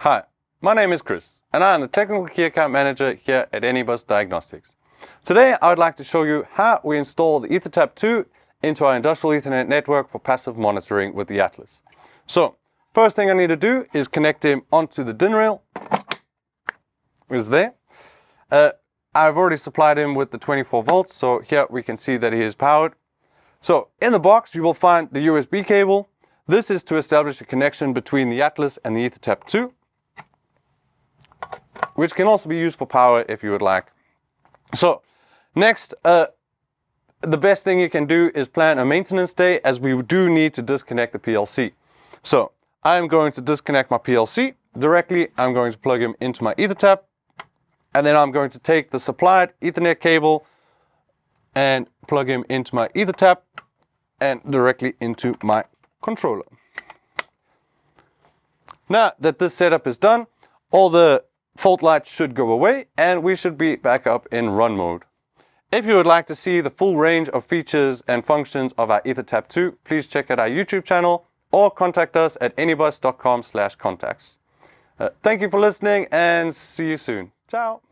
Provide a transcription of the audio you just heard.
Hi, my name is Chris and I am the Technical Key Account Manager here at Anybus Diagnostics. Today I would like to show you how we install the EtherTAP2 into our industrial Ethernet network for passive monitoring with the Atlas. So, first thing I need to do is connect him onto the DIN rail. Is there. I've already supplied him with the 24 volts, so here we can see that he is powered. So, in the box you will find the USB cable. This is to establish a connection between the Atlas and the EtherTAP2, which can also be used for power if you would like. So, next, the best thing you can do is plan a maintenance day, as we do need to disconnect the PLC. So, I'm going to disconnect my PLC directly. I'm going to plug him into my EtherTAP, and then I'm going to take the supplied Ethernet cable and plug him into my EtherTAP and directly into my controller. Now that this setup is done, all the fault lights should go away and we should be back up in run mode. If you would like to see the full range of features and functions of our EtherTAP2, please check out our YouTube channel or contact us at anybus.com/contacts. Thank you for listening and see you soon. Ciao.